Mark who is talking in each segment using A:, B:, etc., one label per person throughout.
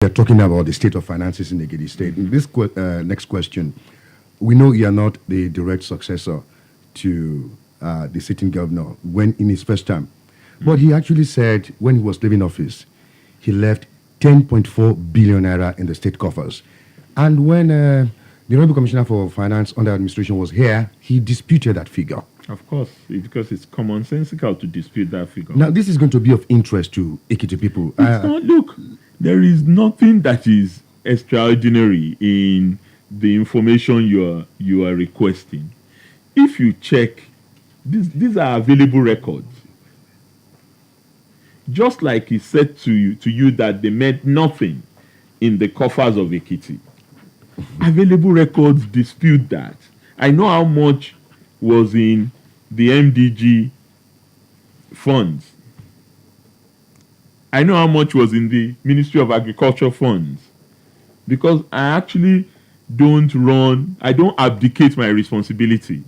A: You're talking about the state of finances in Ekiti State. In this next question, we know you are not the direct successor to the sitting governor when in his first term, but he actually said when he was leaving office, he left 10.4 billion naira in the state coffers. And when the Honorable Commissioner for Finance under administration was here, he disputed that figure.
B: Of course, because it's commonsensical to dispute that figure.
A: Now, this is going to be of interest to Ekiti people.
B: It's not, look, there is nothing that is extraordinary in the information you are requesting. If you check, these are available records. Just like he said to you that they meant nothing in the coffers of Ekiti. Available records dispute that. I know how much was in the MDG funds. I know how much was in the Ministry of Agriculture funds. Because I actually I don't abdicate my responsibility.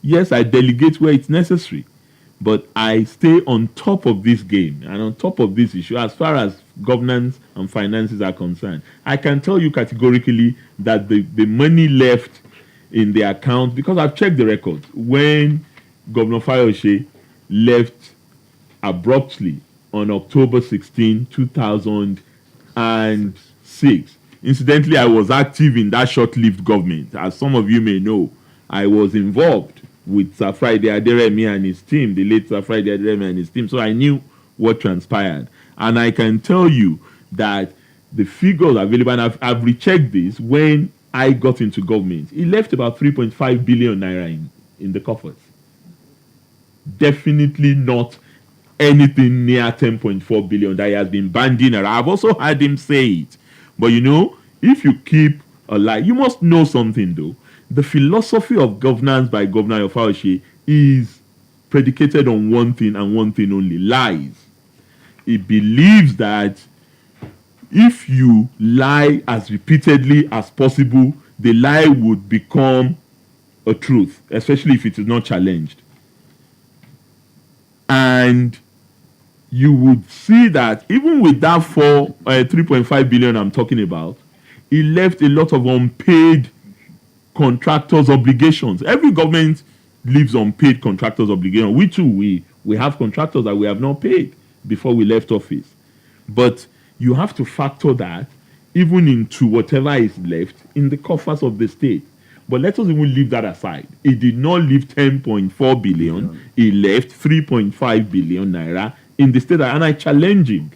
B: Yes, I delegate where it's necessary. But I stay on top of this game and on top of this issue as far as governance and finances are concerned. I can tell you categorically that the money left in the account, because I've checked the records, when Governor Fayose left abruptly on October 16, 2006. Incidentally, I was active in that short-lived government. As some of you may know, I was involved with Sir Friday Aderemi and his team, the late Sir Friday Aderemi and his team. So I knew what transpired. And I can tell you that the figures available, and I've rechecked this, when I got into government, he left about 3.5 billion naira in the coffers. Definitely not anything near 10.4 billion that he has been banding around. I've also heard him say it. But you know, if you keep a lie, you must know something though. The philosophy of governance by Governor Fayose is predicated on one thing and one thing only: lies. He believes that if you lie as repeatedly as possible, the lie would become a truth, especially if it is not challenged. And you would see that even with that 3.5 billion I'm talking about, he left a lot of unpaid contractors' obligations. Every government leaves unpaid contractors' obligations. We too, we have contractors that we have not paid before we left office. But you have to factor that even into whatever is left in the coffers of the state. But let us even leave that aside. He did not leave 10.4 billion. He left 3.5 billion naira in the state. And I challenge him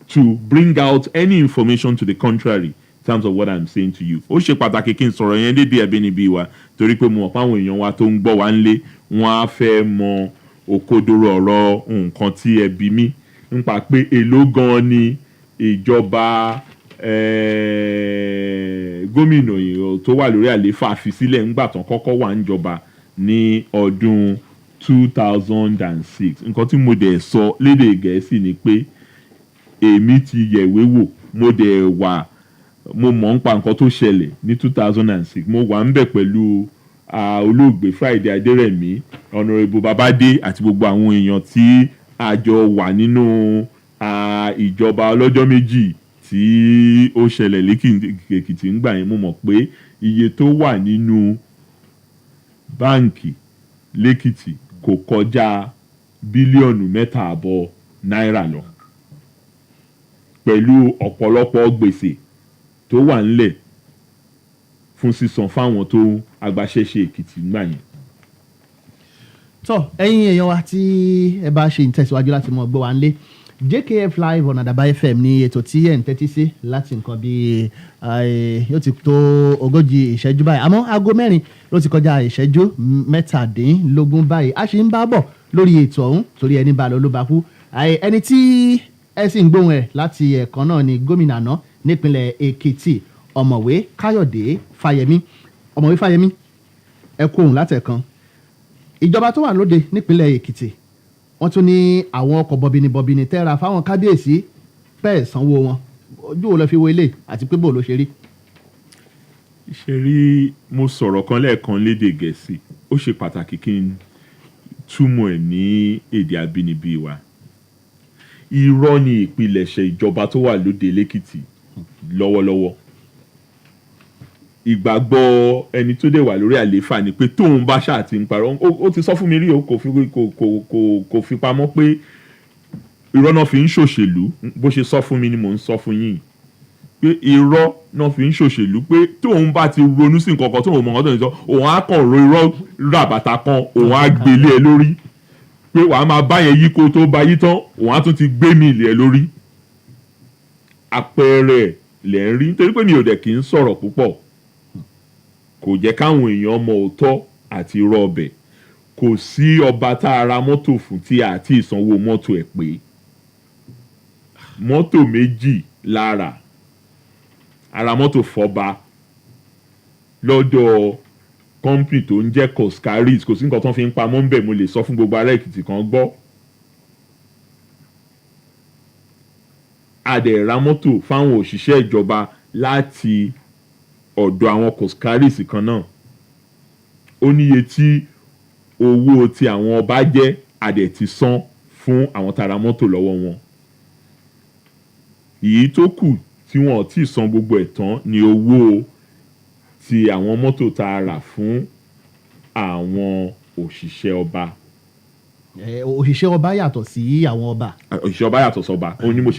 B: to bring out any information to the contrary in terms of what I'm saying to you. Ó ṣe pàtàkì kí n sọ̀rọ̀ yẹn dédé ẹ̀bí níbí wa torí pé mo mọ̀ pé àwọn èèyàn wa tó ń gbọ́ wa ńlé wọ́n á fẹ́ mọ òkodoro ọ̀rọ̀ nǹkan tí ẹ bí mi nípa pé èló gan ni ìjọba gómìnà tó wà lórí àlééfà fi sílẹ̀ ńgbà tán kọ́kọ́ wà níjọba ní ọdún 2006. Nǹkan tí mo dẹ̀ sọ lédè Gẹ̀ẹ́sì ni pé èmi ti yẹ̀wé wò, mo mọ̀ nípa nǹkan tó ṣẹlẹ̀ ní 2006. Mo wà ń bẹ̀ pẹ̀lú olóògbé Friday Adérẹ̀mí, Honorable Babade àti gbogbo àwọn èèyàn tí a jọ wà nínú ìjọba ọlọ́jọ́ méjì tí ó ṣẹlẹ̀ lẹ́kìtì ńgbà yẹn. Mo mọ̀ pé iye tó wà nínú báǹkì lẹ́kìtì kò kọjá bílíọ̀nù 3.5 náírà lọ, pẹ̀lú ọ̀pọ̀lọpọ̀ gbèsè tó wà ńlẹ̀ fún sísan fáwọn tó agbaṣẹ́ṣe Èkìtì ńgbà yẹn.
C: tọ́ ẹ̀yin èèyàn wa tí ẹ bá ṣe ìtẹ̀síwájú láti mọ̀ gbọ́ wa ńlé, JKF Live on Adaba FM ní ètò tí ẹ̀ ń tẹ́tí sí láti nǹkan bí yóò ti tó 40 ìṣẹ́jú báyìí, àmọ́ aago 4 ló ti kọjá ìṣẹ́jú 17 báyìí. A ṣì ń bá bọ̀ lórí ètò ọ̀hún torí ẹni bá lọ ló bá kú. Ẹni tí ẹ sì ń gbóhùn ẹ̀ láti ẹ̀kan náà ni gómìnà àná nípínlẹ̀ Èkìtì, ọ̀mọ̀wé Káyọ̀dé Fáyẹmí. Ọ̀mọ̀wé Fáyẹmí, ẹ kú ohùn látẹ̀kan. Ìjọba tó wà lóde nípínlẹ̀ Èkìtì, wọ́n tún ní àwọn ọkọ̀ bọ̀bìnì tẹ́ra fáwọn kábíyèsí pẹ́ẹ́ sanwó wọn. Ojú wo lọ fi wo ilé àti pé bò ló ṣe rí?
B: Ṣe rí, mo sọ̀rọ̀ kan lẹ́ẹ̀kan lédè Gẹ̀ẹ́sì. Ó ṣe pàtàkì kí n túmọ̀ ẹ̀ ní èdè abínibí wa. Irọ́ ni ìpilẹ̀ṣẹ̀ ìjọba tó wà lóde lẹ́kìtì lọ́wọ́lọ́wọ́ ìgbàgbọ́ ẹni tó dẹ̀ wà lórí àlééfà ni pé tóun bá ṣáà ti ń parọ́ ó ti sọ fún mi rí o kò fi pamọ́ pé irọ́ náà fi ń ṣòṣèlú bó ṣe sọ fún mi ni mò ń sọ fún yín pé irọ́ náà fi ń ṣòṣèlú pé tóun bá ti ronú sí nǹkan kan tóun mọ̀ ọ́n tó ń sọ òun á kàn ro irọ́ ràbàtà kan òun á gbélé ẹ lórí pé wàá máa bá yẹn yí kó tó bá yí tán òun á tún ti gbé mi ilé ẹ lórí àpẹẹrẹ lẹ̀ ń rí nítorí pé mi ò dẹ̀ kì í sọ̀rọ̀ púpọ̀ kò jẹ́ káwọn èèyàn mọ òótọ́ àti irọ́ ọbẹ̀ kò sí ọba tá a ra mọ́tò fún tí a ti ìsanwó mọ́tò ẹ̀ pé mọ́tò méjì lára ara mọ́tò fọba lọ́dọ̀ kọ́ńpì tó ń jẹ́ Coscaris kò sí nǹkan tó fi ń pamọ́ ń bẹ̀ mo lè sọ fún gbogbo ará Èkìtì kan gbọ́ a dẹ̀ ra mọ́tò fáwọn òṣìṣẹ́ ìjọba láti ọ̀dọ̀ àwọn Coscaris kan náà ó níye tí owó tí àwọn ọba jẹ́ a dẹ̀ ti san fún àwọn tá a ra mọ́tò lọ́wọ́ wọn èyí tó kù tí wọn ò tí ì san gbogbo ẹ̀ tán ni owó ti àwọn mọ́tò tá a rà fún àwọn òṣìṣẹ́ ọba.
C: òṣìṣẹ́ ọba yàtọ̀ sí àwọn ọba.
B: òṣìṣẹ́ ọba yàtọ̀ sọ́ba ó ní mo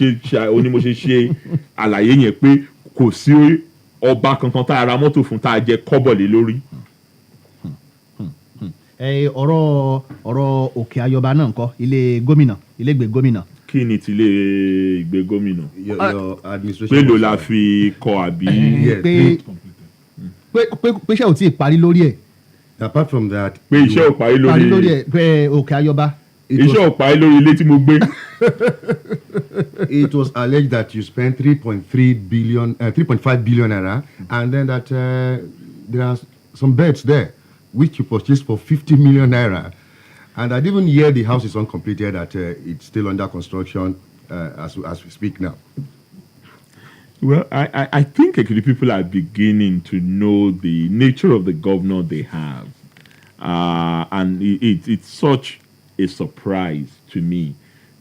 B: ṣe ṣe àlàyé yẹn pé kò sí ọba kankan tá a ra mọ́tò fún tá a jẹ kọ́bọ̀ lé lórí.
C: ọ̀rọ̀ òkè ayọba náà ńkọ́ ilé gómìnà ilégbè gómìnà.
B: kí ni tilé ìgbé gómìnà.
A: your administration.
B: pé ló la fi kọ àbí.
C: pé iṣẹ́ ò tí ì parí lórí ẹ̀.
A: apart from that.
B: pé iṣẹ́ ò parí lórí
C: ẹ̀ pé òkè ayọba.
B: iṣẹ́ ò parí lórí ilé tí mo gbé.
A: It was alleged that you spent 3.5 billion naira, and then that there are some beds there which you purchased for 50 million naira. And I didn't hear the house is uncompleted, that it's still under construction as we speak now.
B: Well, I think actually people are beginning to know the nature of the governor they have. And it's such a surprise to me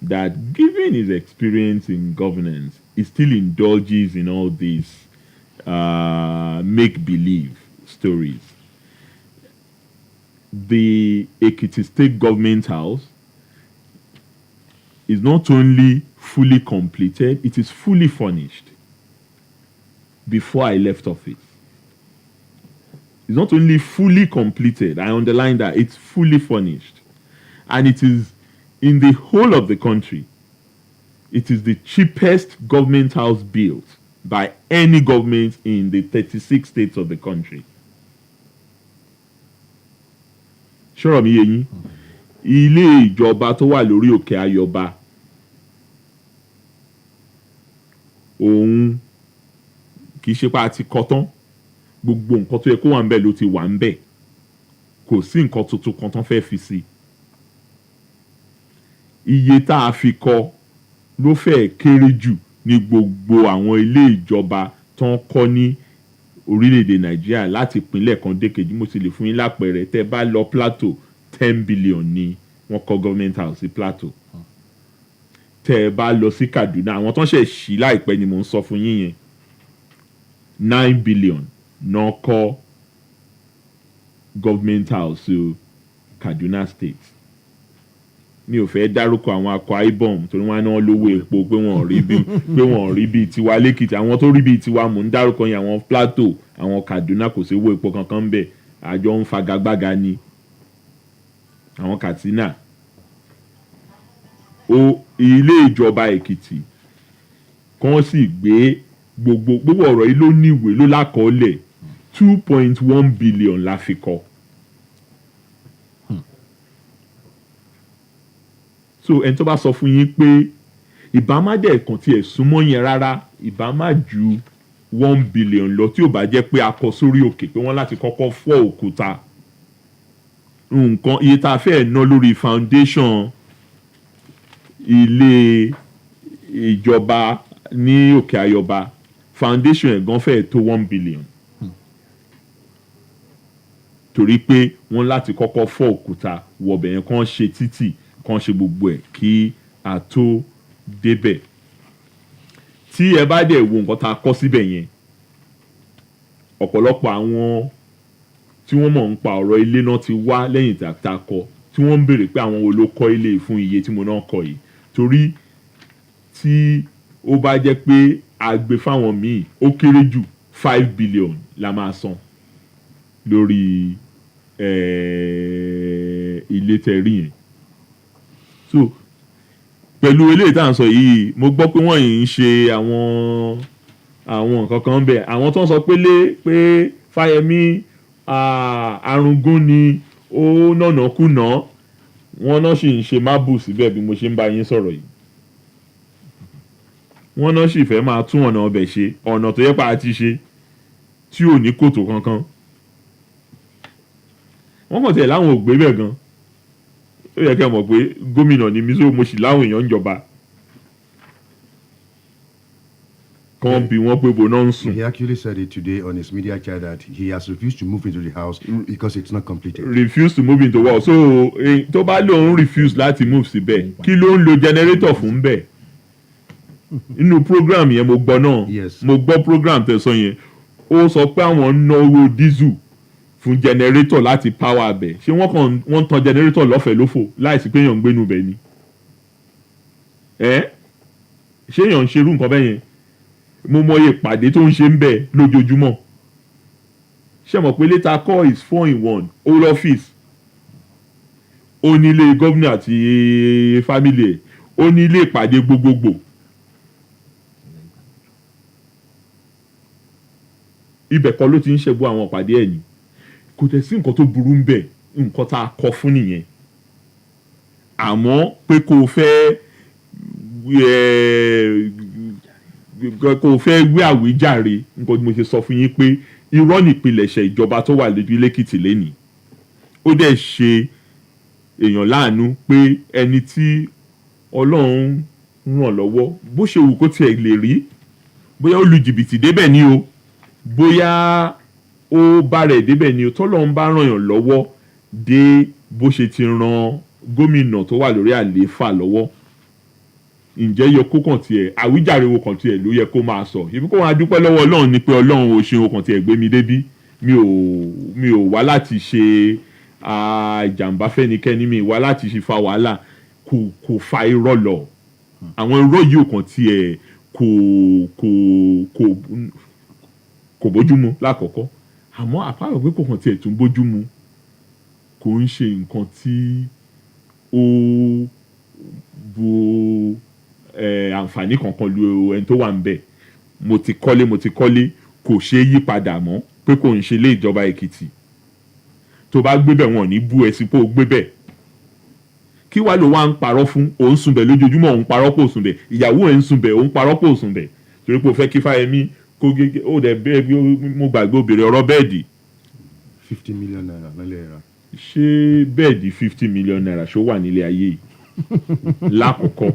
B: that given his experience in governance, he still indulges in all these make-believe stories. The Ekiti State Government House is not only fully completed, it is fully furnished before I left office. It's not only fully completed, I underline that, it's fully furnished. And it is in the whole of the country, it is the cheapest government house built by any government in the 36 states of the country. Ṣọ́rọ̀ mi yé yín, ilé ìjọba tó wà lórí òkè ayọba, òun kì í ṣe pa àti kọ́ tán, gbogbo nǹkan tó yẹ kó wà ń bẹ̀ ló ti wà ń bẹ̀, kò sí nǹkan tuntun kan tán fẹ́ fi sí. Iye tá a fi kọ́ ló fẹ́ kéré jù ní gbogbo àwọn ilé ìjọba tó ń kọ́ ní orílẹ̀-èdè Nàìjíríà láti ìpínlẹ̀ kan dé kejì. Mo sì lè fún yín lápẹẹrẹ tẹ́ bá lọ Plateau 10 billion ni wọ́n kọ́ government house sí Plateau. Tẹ́ bá lọ sí Kaduna àwọn tó ń ṣe ṣí láìpẹ́ ni mò ń sọ fún yín yẹn 9 billion náà kọ́ government house sí Kaduna State. Mi ò fẹ́ dárúkọ àwọn Akwa Ibom torí wọ́n á ná lówó epo pé wọ́n rí bíi tiwa lẹ́kìtì. Àwọn tó rí bíi tiwa mò ń dárúkọ yẹn àwọn Plateau àwọn Kaduna kò sí owó epo kankan bẹ́ẹ̀ àjọ ń fagagbága ni àwọn Katsina. Ilé ìjọba Èkìtì kan sì gbé gbogbo ọ̀rọ̀ yìí ló níwèé ló lákọọ́lẹ̀ 2.1 billion la fi kọ́. So ẹni tó bá sọ fún yín pé ìbá má dẹ̀ kàn tiẹ̀ súnmọ́ yẹn rárá ìbá má ju 1 billion lọ tí ò bá jẹ́ pé a kọ sórí òkè pé wọ́n láti kọ́kọ́ fọ́ òkúta nǹkan iye tá a fẹ́ ná lórí foundation ilé ìjọba ní òkè ayọba foundation ẹ̀ gan fẹ́ tó 1 billion torí pé wọ́n láti kọ́kọ́ fọ́ òkúta wọ̀bẹ̀ yẹn kàn ṣe títì kan ṣe gbogbo ẹ̀ kí a tó débẹ̀. tí ẹ bá dẹ̀ wo nǹkan tá a kọ́ síbẹ̀ yẹn ọ̀pọ̀lọpọ̀ àwọn tí wọ́n mọ̀ ń pa ọ̀rọ̀ ilé náà ti wá lẹ́yìn tá a kọ́ tí wọ́n ń béèrè pé àwọn wo ló kọ́ ilé fún iye tí mo náà kọ́ yìí torí tí ó bá jẹ́ pé a gbé fáwọn míì ó kéré jù 5 billion la máa san lórí ilé tẹ̀rí yẹn so pẹ̀lú eléyìí tá à ń sọ yìí mo gbọ́ pé wọ́n yìí ń ṣe àwọn nǹkan kan bẹ̀ àwọn tó ń sọ pé Fáyẹmí Arúngún ni ó nànà kùnà wọ́n náà sì ń ṣe mábù síbẹ̀ bí mo ṣe ń bá yín sọ̀rọ̀ yìí wọ́n náà sì fẹ́ máa tún ọ̀nà ọbẹ̀ ṣe ọ̀nà tó yẹ pa á ti ṣe tí ò ní kòtò kankan wọ́n kàn tẹ̀ láwọn ò gbé bẹ̀ gan ó yẹ kẹ́ mọ̀ pé gómìnà ni mí sóò mo sì láwọn èèyàn ń jọba kan bí wọ́n pé bo náà ń sùn.
A: He actually said it today on his media chat that he has refused to move into the house because it's not completed.
B: Refuse to move into work so tó bá lóun refuse láti move síbẹ̀ kí ló ń lo generator fún bẹ́ẹ̀ inú program yẹn mo gbọ́ náà
A: Yes.
B: mo gbọ́ program tẹ̀sán yẹn ó sọ pé àwọn ń ná owó diesel fún generator láti power abẹ ṣé wọ́n tan generator lọ́fẹ̀ẹ́ lófò láìsí pé èèyàn ń gbénu bẹ̀ ni ṣé èèyàn ń ṣerú nǹkan bẹ́ẹ̀ yẹn mo mọ iye ìpàdé tó ń ṣe ń bẹ̀ lójoojúmọ́ ṣé mọ̀ pé later call is 4-in-1 whole office ó ní ilé gómìnà àti family ẹ̀ ó ní ilé ìpàdé gbogbogbò ibẹ̀ kọ́ ló ti ń ṣẹ̀bú àwọn ìpàdé ẹ̀ ni kò tẹ̀ sí nǹkan tó burú ń bẹ̀ nǹkan tá a kọ fún nìyẹn àmọ́ pé kò fẹ́ wí àwíjàre nǹkan tí mo ṣe sọ fún yín pé irọ́ nípìnlẹ̀ṣẹ̀ ìjọba tó wà lójú lẹ́kìtì lẹ́nìí ó dẹ̀ ṣe èèyàn láàánú pé ẹni tí Ọlọ́run ràn lọ́wọ́ bó ṣe wù kó tiẹ̀ lè rí bóyá ó lu jìbìtì débẹ̀ ni o bóyá ó bá rẹ̀ débẹ̀ ni o tọ́lọ́run bá ràn yàn lọ́wọ́ dé bó ṣe ti ran gómìnà tó wà lórí àlééfà lọ́wọ́ ǹjẹ́ yẹ kó kàn tiẹ̀ àwíjàre wo kàn tiẹ̀ ló yẹ kó máa sọ ibi kó wọn adúpẹ́ lọ́wọ́ Ọlọ́run ni pé Ọlọ́run ò ṣeun kàn tiẹ̀ gbé mi débí mi ò wá láti ṣe ìjàmbá fẹ́nikẹ́ni mi wá láti ṣe fa wàhálà kò fa irọ́ lọ àwọn irọ́ yìí ò kàn tiẹ̀ kò bójúmu lákọ̀ọ́kọ́ àmọ́ àpárọ̀ pé kò kàn tiẹ̀ tún bójúmu kò ń ṣe nǹkan tí ó bu àǹfààní kankan lu ẹni tó wà ń bẹ̀ mo ti kọ́lé kò ṣeé yí padà mọ́ pé kò ń ṣe ilé ìjọba Èkìtì tó bá gbé bẹ̀ wọ́n ní bú ẹ sí pé ó gbé bẹ̀ kí wàá ló wá ń parọ́ fún òun sùn bẹ̀ lójoojúmọ́ òun parọ́ pò sùn bẹ̀ ìyàwó ẹ̀ ń sùn bẹ̀ òun parọ́ pò sùn bẹ̀ torí pé ó fẹ́ kí Fáyẹmí kó gégé ó dẹ̀ bẹ́ẹ̀ bí mo gbàgbé obìnrin ọ̀rọ̀ bẹ́ẹ̀dì.
A: 50 million naira lálẹ́ ra.
B: ṣé bẹ́ẹ̀dì 50 million naira ṣó wà nílé ayé yìí lákòókò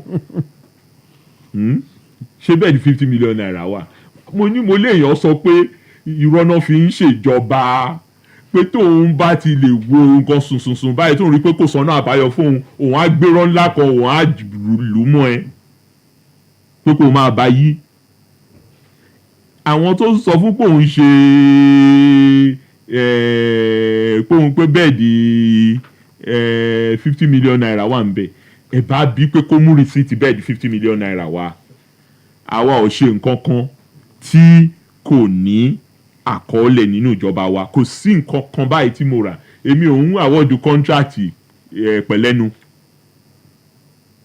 B: ṣé bẹ́ẹ̀dì 50 million naira wà mo léèyàn sọ pé irọ́ náà fi ń ṣèjọba pé tóun bá ti lè wo nǹkan sùnsùnsùn báyìí tóun rí pé kò sọ́nà àbáyọ fóun òun á gbérọ́ ńlá kan òun á lù ú mọ́ ẹ pé kò máa bá yí àwọn tó sọ fún pòun ṣe pòun pé bẹ́ẹ̀dì 50 million naira wà ń bẹ̀ ẹ bá bí pé kó mú rìsíìtì bẹ́ẹ̀dì 50 million naira wá àwa ò ṣe nǹkan kan tí kò ní àkọọ́lẹ̀ nínú ìjọba wa kò sí nǹkan kan báyìí tí mo rà èmi ò ń àwọ́dù kọ́ńtíráàtì pẹ̀lẹ́nu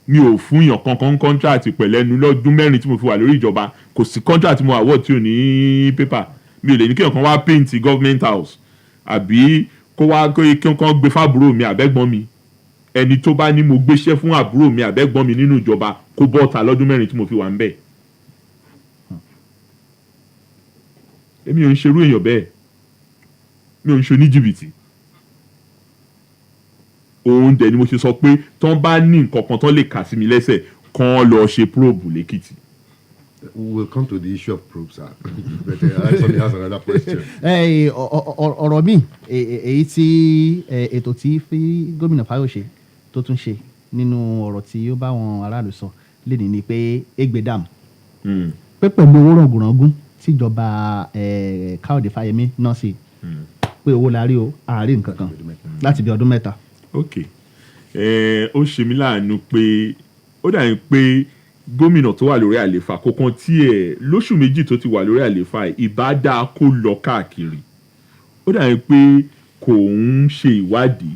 B: mi ò fún yàn kankan kọ́ńtíráàtì pẹ̀lẹ́nu lọ́dún mẹ́rin tí mo fi wà lórí ìjọba kò sí kọ́ńtíráàtì mo àwọ́dù tí ò ní pépà mi ò lè ní kí nǹkan wá paint government house àbí kó wá kí nǹkan gbé fábúrò mi àbẹ́gbọ́n mi ẹni tó bá ní mo gbéṣẹ́ fún àbúrò mi àbẹ́gbọ́n mi nínú ìjọba kó bọ́ta lọ́dún mẹ́rin tí mo fi wà ń bẹ̀. èmi ò ń ṣerú èèyàn bẹ́ẹ̀ mi ò ń ṣe oníjìbìtì òun dẹ̀ ni mo ṣe sọ pé tán bá ní nǹkan kan tán lè kà sí mi lẹ́sẹ̀ kán lọ ṣe probe lẹ́kìtì.
A: We'll come to the issue of probes, sir. But I actually has another question.
C: ọ̀rọ̀ mi èyí tí ètò tí gómìnà Fáyọ̀ṣe tó tún ṣe nínú ọ̀rọ̀ tí ó bá wọn aráàlú sọ lénìí ni pé Egbe Dam pé pẹ̀lú owó rọ̀gùnrọ̀gùn tíjọba Káyọ̀dé Fáyẹmí náà sí pé owó la rí o àárín nǹkan kan láti bí ọdún mẹ́ta.
B: ok ó ṣe mí láàánú pé ó dàbí pé gómìnà tó wà lórí àlééfà kọ̀ọ̀kan tiẹ̀ lóṣù méjì tó ti wà lórí àlééfà ìbá dáa kó lọ káàkiri ó dàbí pé kò ń ṣe ìwádìí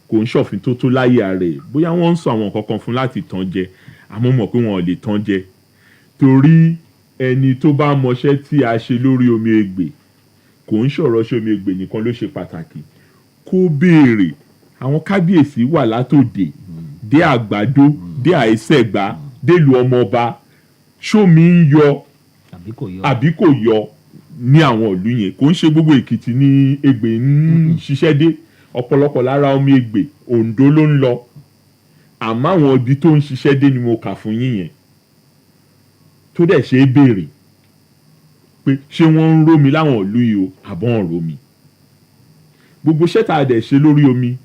B: kò ń ṣọ̀fin tó tó láyé ààrẹ bóyá wọ́n ń sọ àwọn nǹkan kan fún láti tàn jẹ àmọ́ mọ̀ pé wọn ò lè tàn jẹ torí ẹni tó bá mọṣẹ́ tí a ṣe lórí omi Ègbè kò ń ṣọ̀rọ̀ ṣe omi Ègbè nìkan ló ṣe pàtàkì kó béèrè àwọn kábíyèsí wà látòdè dé Àgbàdo dé Àìsẹ̀gbá délùú ọmọọba ṣómi ń yọ àbí kò yọ ní àwọn ìlú yẹn kò ń ṣe gbogbo Èkìtì ní Ègbè ń ṣiṣẹ́ dé ọ̀pọ̀lọpọ̀ lára omi Ègbè Oǹdó ló ń lọ àmọ́ àwọn ibi tó ń ṣiṣẹ́ dé ni mo kà fún yín yẹn tó dẹ̀ ṣe é béèrè pé ṣé wọ́n ń rómi láwọn ìlú yìí o àbọ̀ ń rómi gbogbo iṣẹ́ tá a dẹ̀ ṣe lórí omi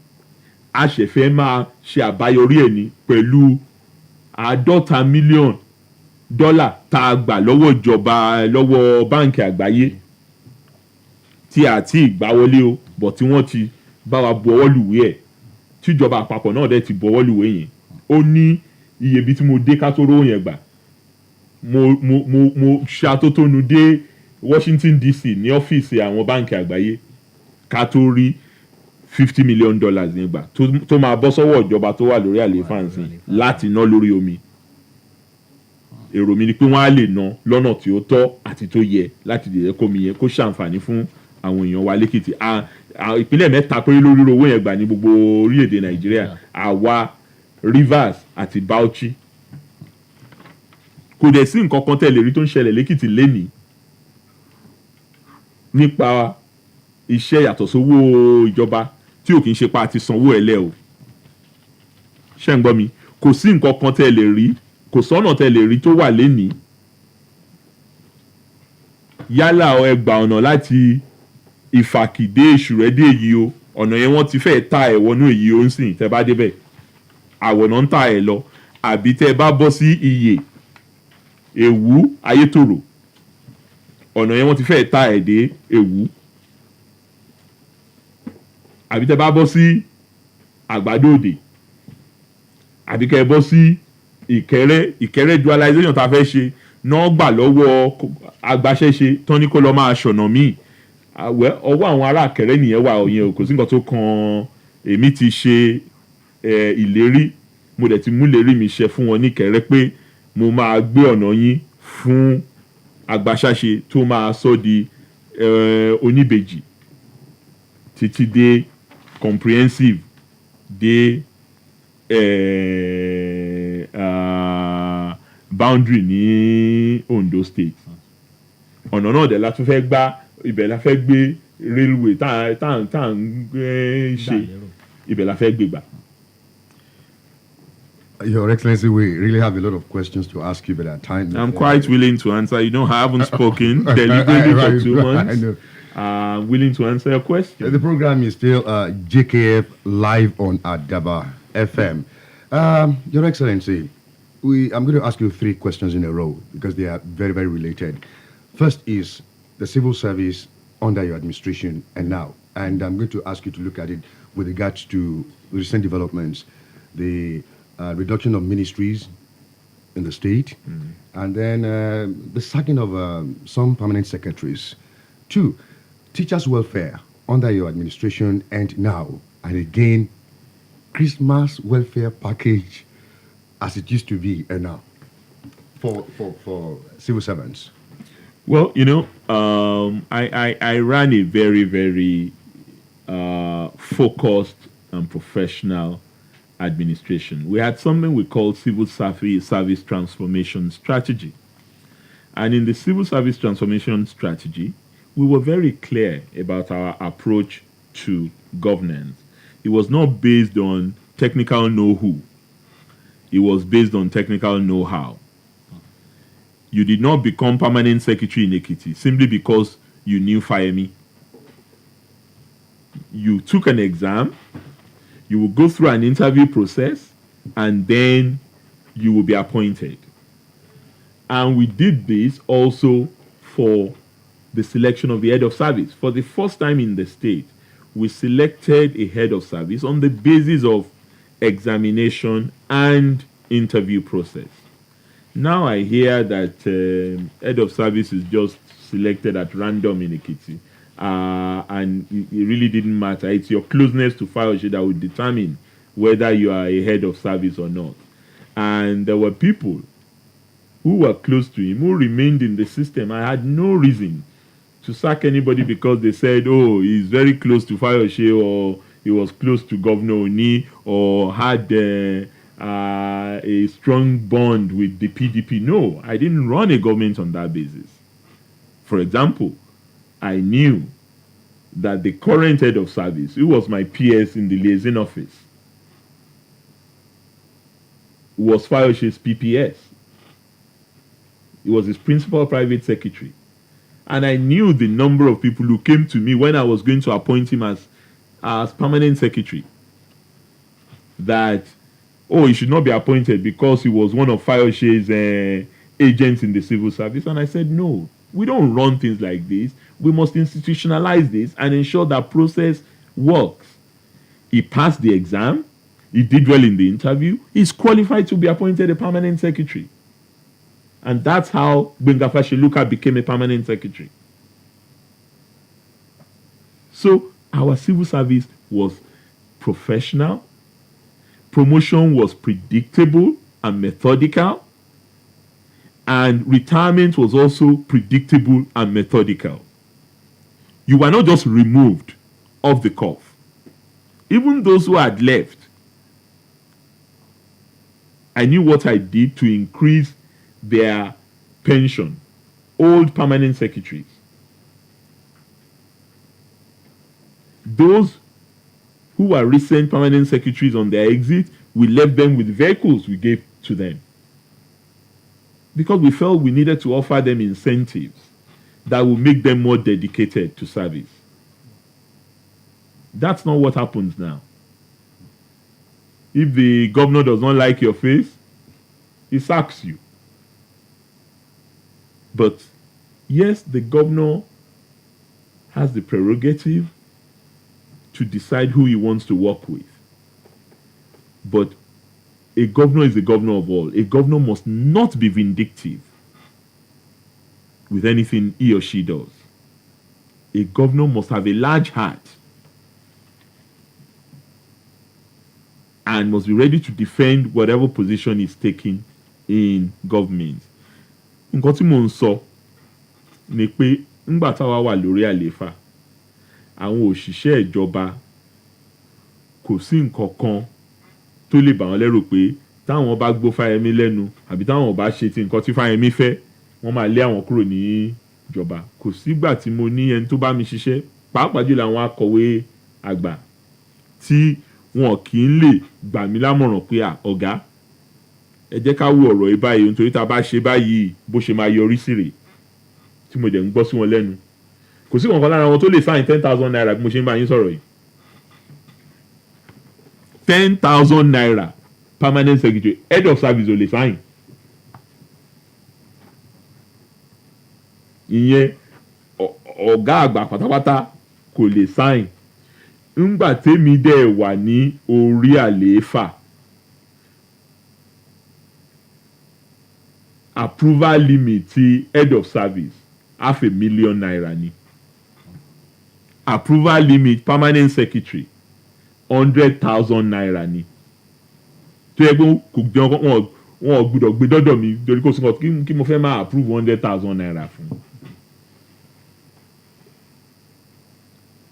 B: a ṣẹ̀fẹ̀ máa ṣe àbáyọrí ẹ̀ ní pẹ̀lú $50 million tá a gbà lọ́wọ́ ìjọba lọ́wọ́ báǹkì àgbáyé tí a ti gbà wọlé o bọ̀ tí wọ́n ti bá wa buọwọ́ lùwé ẹ̀ tíjọba àpapọ̀ náà dẹ̀ ti buọwọ́ lùwé yẹn ó ní iye bí tí mo dé ká tó rówó yẹn gbà mo ṣàtótónu dé Washington DC ní ọ́fíìsì àwọn báǹkì àgbáyé ká tó rí $50 million yẹn gbà tó máa bọ́ sọ́wọ́ ìjọba tó wà lórí àlééfà nsìn láti ná lórí omi èrò mi ni pé wọ́n á lè ná lọ́nà tí ó tọ́ àti tó yẹ láti lè jẹ́ kómi yẹn kó ṣàǹfààní fún àwọn èèyàn wa lẹ́kìtì ìpínlẹ̀ mẹ́ta péré lórí owó yẹn gbà ní gbogbo orílẹ̀-èdè Nàìjíríà àwa Rivers àti Bauchi kò dẹ̀ sí nǹkan kan tẹ̀lé rí tó ń ṣẹlẹ̀ lẹ́kìtì lénìí nípa iṣẹ́ yàtọ̀ sówó ìjọba tí ò kì í ṣe pa àti sanwó ẹlẹ́ o ṣé ń gbọ́ mi kò sí nǹkan kan tẹ̀lé rí kò sọ́nà tẹ̀lé rí tó wà lénìí yálà ẹgbà ọ̀nà láti Ìfàkì dé Èṣùrẹ́ dé èyí o ọ̀nà yẹn wọ́n ti fẹ́ ta ẹ̀ wọnú èyí o ń sìn tẹ́ bá débẹ̀ àwọ̀nà ń ta ẹ̀ lọ àbí tẹ́ bá bọ́ sí Ìyè Èwú Ayétòrò ọ̀nà yẹn wọ́n ti fẹ́ ta ẹ̀ dé Èwú àbí tẹ́ bá bọ́ sí Àgbàdo Òdè àbí kẹ́ bọ́ sí Ìkẹrẹ́ dualization tá a fẹ́ ṣe náà gbà lọ́wọ́ agbaṣẹ́ṣe tán ní kó lọ́ọ́ máa ṣọ̀nà míì ọwọ́ àwọn ará Ìkẹrẹ́ nìyẹn wà òyìn kò sí nǹkan tó kan èmi ti ṣe ìlérí mo dẹ̀ ti mú ìlérí mi ṣẹ fún wọn ní Ìkẹrẹ́ pé mo máa gbé ọ̀nà yín fún agbaṣáṣe tó máa sọ di Oníbejì títí dé comprehensive dé boundary ní Ondo State ọ̀nà náà dẹ̀ la tún fẹ́ gbá ibẹ̀ la fẹ́ gbé railway tá à ń ṣe ibẹ̀ la fẹ́ gbé gbà.
A: Your Excellency, we really have a lot of questions to ask you, but at times
B: I'm quite willing to answer. You know, I haven't spoken deliberately for 2 months.
A: I know.
B: I'm willing to answer your question.
A: The program is still JKF live on Adaba FM. Your Excellency, I'm going to ask you 3 questions in a row because they are very, very related. First is the civil service under your administration and now. And I'm going to ask you to look at it with regards to recent developments, the reduction of ministries in the state, and then the sacking of some permanent secretaries. 2, teachers' welfare under your administration and now. And again, Christmas welfare package as it used to be and now for civil servants.
B: Well, you know, I ran a very, very focused and professional administration. We had something we called Civil Service Transformation Strategy. And in the Civil Service Transformation Strategy, we were very clear about our approach to governance. It was not based on technical know-who. It was based on technical know-how. You did not become permanent secretary in Ekiti simply because you knew Fayemi. You took an exam, you will go through an interview process, and then you will be appointed. And we did this also for the selection of the head of service. For the first time in the state, we selected a head of service on the basis of examination and interview process. Now I hear that head of service is just selected at random in Ekiti, and it really didn't matter. It's your closeness to Fayose that will determine whether you are a head of service or not. And there were people who were close to him who remained in the system. I had no reason to sack anybody because they said, oh, he's very close to Fayose, or he was close to Governor Oni, or had a strong bond with the PDP. No, I didn't run a government on that basis. For example, I knew that the current head of service, who was my PS in the liaison office, was Fayose's PPS. He was his principal private secretary. And I knew the number of people who came to me when I was going to appoint him as permanent secretary, that, oh, he should not be appointed because he was one of Fayose's agents in the civil service. And I said, no, we don't run things like this. We must institutionalize this and ensure that process works. He passed the exam. He did well in the interview. He's qualified to be appointed a permanent secretary. And that's how Gbenga Fasheluka became a permanent secretary. So our civil service was professional. Promotion was predictable and methodical. And retirement was also predictable and methodical. You were not just removed off the cuff. Even those who had left, I knew what I did to increase their pension. Old permanent secretaries. Those who were recent permanent secretaries on their exit, we left them with vehicles we gave to them. Because we felt we needed to offer them incentives that will make them more dedicated to service. That's not what happens now. If the governor does not like your face, he sacks you. But yes, the governor has the prerogative to decide who he wants to work with. But a governor is the governor of all. A governor must not be vindictive with anything he or she does. A governor must have a large heart and must be ready to defend whatever position he's taking in government. Nǹkan tí mò ń sọ ni pé ńgbà táwa wà lórí àlééfà, àwọn òṣìṣẹ́ ìjọba kò sí nǹkan kan tó lè bà wọ́n lẹ́rù pé táwọn bá gbó Fáyẹmí lẹ́nu àbí táwọn bá ṣe ti nǹkan tí Fáyẹmí fẹ́, wọ́n máa lé àwọn kúrò ní ìjọba. Kò sígbà tí mo ní ẹni tó bá mi ṣiṣẹ́, pàápàá jùlọ àwọn akọ̀wé àgbà, tí wọn kì í lè gbà mí lámọ̀ràn pé ọ̀gá, ẹ jẹ́ ká wo ọ̀rọ̀ yìí báyìí nítorí tá a bá ṣe báyìí bó ṣe máa yọrí sí rèé, tí mo dẹ̀ ń gbọ́ sí wọn lẹ́nu. Kò sí kankan lára wọn tó lè sáyìn 10,000 naira bí mo ṣe ń bá yín sọ̀rọ̀ yìí. 10,000 naira permanent secretary, head of service ò lè sáyìn. Ìyẹn ọ̀gá àgbà pátápátá kò lè sáyìn. Ńgbà tèmi dẹ̀ wà ní orí àlééfà, approval limit ti head of service 500,000 naira ni. Approval limit permanent secretary 100,000 naira ni. Tó yẹ pé kò gbé wọn ò gbọ́dọ̀ gbé dọ́dọ̀ mi torí kò sí nǹkan kí mo fẹ́ máa approve 100,000 naira fún.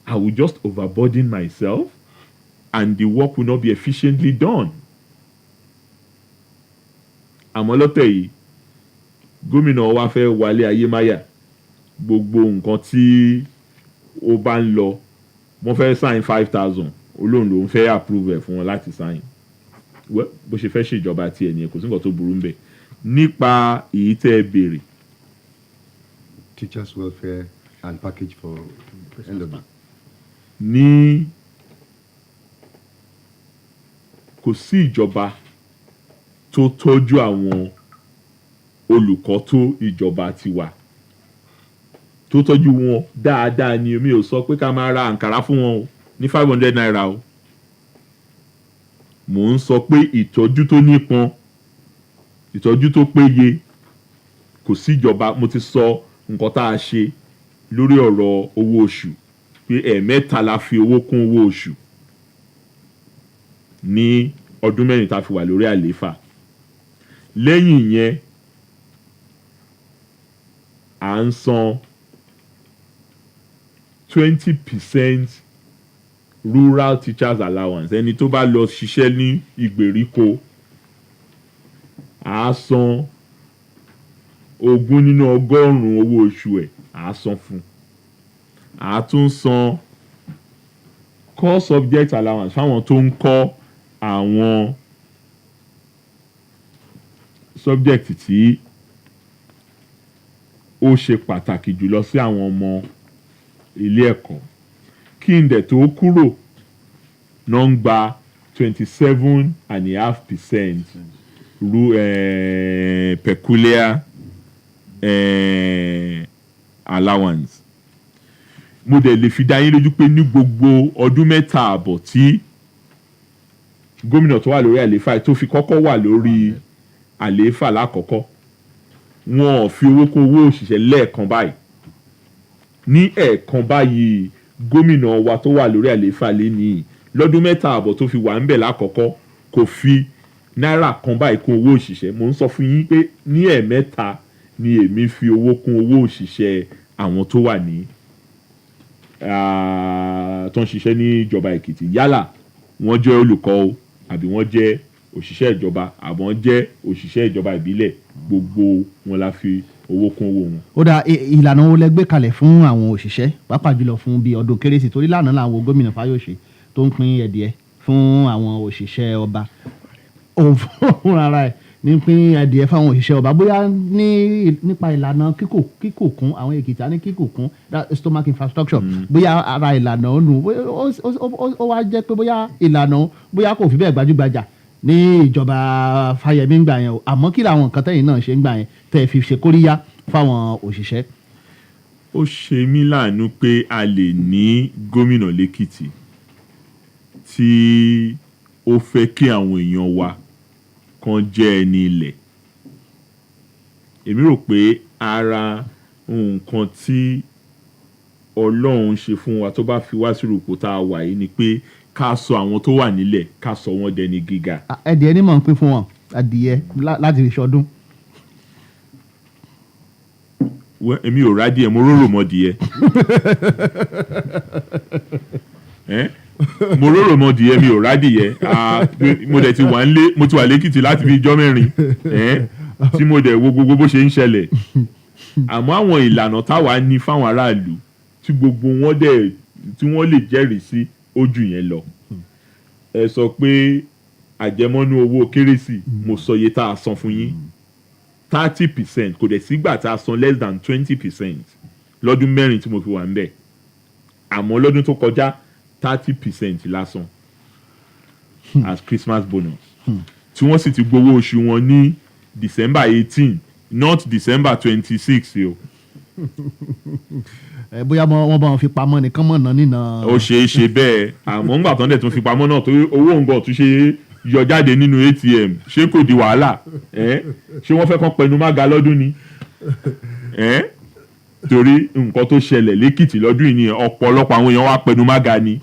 B: I will just overburden myself and the work will not be efficiently done. Àmọ́ lọ́tẹ̀ yìí, gómìnà wa fẹ́ wálé ayé máyà, gbogbo nǹkan tí ó bá ń lọ, wọ́n fẹ́ sign 5,000, olóhùn ló ń fẹ́ approve ẹ̀ fún wọn láti sign. Bó ṣe fẹ́ ṣèjọba tiẹ̀ nìyẹn, kò sí nǹkan tó burú ńbẹ̀. Nípa èyí tẹ́ ẹ béèrè.
A: Teachers welfare and package for end of the.
B: Ní kò sí ìjọba tó tọ́jú àwọn olùkọ́ tó ìjọba tiwa tó tọ́jú wọn dáadáa ni mi ò sọ pé ká máa ra àǹkárá fún wọn o ní 500 naira o mò ń sọ pé ìtọ́jú tó nípọn ìtọ́jú tó péye kò síjọba mo ti sọ nǹkan tá a ṣe lórí ọ̀rọ̀ owó oṣù pé ẹ̀ẹ̀mẹ́ta la fi owó kún owó oṣù ní ọdún mẹ́rin tá a fi wà lórí àlééfà lẹ́yìn yẹn à ń san 20% rural teachers allowance ẹni tó bá lọ ṣiṣẹ́ ní ìgbèríko à á san 20 nínú 100 owó oṣù ẹ̀ à á san fún à á tún san core subject allowance fáwọn tó ń kọ́ àwọn subject tí ó ṣe pàtàkì jùlọ sí àwọn ọmọ ilé ẹ̀kọ́ kí n dẹ̀ tó kúrò náà ń gba 27.5% peculiar allowance mo dẹ̀ lè fi dá yín lójú pé ní gbogbo ọdún mẹ́ta àbọ̀ tí gómìnà tó wà lórí àlééfà tó fi kọ́kọ́ wà lórí àlééfà lákọ̀ọ́kọ́ wọn ò fi owó kún owó òṣìṣẹ́ lẹ́ẹ̀kan báyìí ní ẹ̀ẹ̀kan báyìí gómìnà wa tó wà lórí àlééfà lẹ́nìí lọ́dún mẹ́ta àbọ̀ tó fi wà ń bẹ̀ lákọ̀ọ́kọ́ kò fi náírà kan báyìí kún owó òṣìṣẹ́ mo ń sọ fún yín pé ní ẹ̀ẹ̀mẹ́ta ni èmi fi owó kún owó òṣìṣẹ́ àwọn tó wà ní tó ń ṣiṣẹ́ ní ìjọba Èkìtì yálà wọ́n jẹ́ olùkọ́ o àbí wọ́n jẹ́ òṣìṣẹ́ ìjọba àbí wọ́n jẹ́ òṣìṣẹ́ ìjọba ìbílẹ̀ gbogbo wọn la fi owó kún owó wọn.
C: ó dá ìlànà wo lẹ gbé kalẹ̀ fún àwọn òṣìṣẹ́ pàápàá jùlọ fún bíi ọdún kérésì torí lánàá làwọn gómìnà Fáyọ̀ṣe tó ń pín ẹ̀dìẹ fún àwọn òṣìṣẹ́ ọba òun fún ara ẹ̀ ní pín ẹ̀dìẹ fáwọn òṣìṣẹ́ ọba bóyá nípa ìlànà kíkòkún àwọn Èkìtì á ní kíkòkún stomach infrastructure bóyá ara ìlànà ọ̀nù ó wá jẹ́ pé bóyá ìlànà bóyá kò fi bẹ́ẹ̀ gbajúgbajà ní ìjọba Fáyẹmí ń gbà yẹn o àmọ́ kí làwọn nǹkan tẹ́yìn náà ṣe ń gbà yẹn tẹ́ ẹ fi ṣe kóríyá fáwọn òṣìṣẹ́.
B: ó ṣe mí láàánú pé a lè ní gómìnà lẹ́kìtì tí ó fẹ́ kí àwọn èèyàn wa kan jẹ́ ẹni ilẹ̀ èmi rò pé ara nǹkan tí Ọlọ́run ṣe fún wa tó bá fi wá sí ipò tá a wà yìí ni pé ká sọ àwọn tó wà nílẹ̀ ká sọ wọ́n dẹni gíga.
C: ẹdìẹ ní mọ̀ ń pín fún wọn adìyẹ láti fi ṣọdún.
B: èmi ò rádìẹ mo rórò mọ́ díẹ̀ mo rórò mọ́ díẹ̀ mi ò rádìẹ mo dẹ̀ ti wà nílé mo ti wà lẹ́kìtì láti fi ijọ́ mẹ́rin tí mo dẹ̀ wo gbogbo bó ṣe ń ṣẹlẹ̀ àmọ́ àwọn ìlànà táwa ní fáwọn aráàlú tí gbogbo wọn dẹ̀ tí wọ́n lè jẹ́rìí sí ojú yẹn lọ ẹ sọ pé àjẹmọ́nú owó kérésì mo sọ iye tá a san fún yín 30% kò dẹ̀ sígbà tá a san less than 20% lọ́dún mẹ́rin tí mo fi wà ń bẹ̀ àmọ́ lọ́dún tó kọjá 30% la san as Christmas bonus tí wọ́n sì ti gbowó oṣù wọn ní December 18 not December 26 o.
C: bóyá wọ́n bá wọn fi pamọ́ nìkan mọ̀ náà nínà.
B: ó ṣeé ṣe bẹ́ẹ̀ àmọ́ ńgbà tán dẹ̀ tún fi pamọ́ náà torí owó òǹgọ̀ tún ṣe yọ jáde nínú ATM ṣé kò di wàhálà ṣé wọ́n fẹ́ kàn pẹnu mága lọ́dún ni torí nǹkan tó ṣẹlẹ̀ lẹ́kìtì lọ́dún yìí ni ọ̀pọ̀lọpọ̀ àwọn èèyàn wá pẹnu mága ni.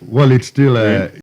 A: Well, it's still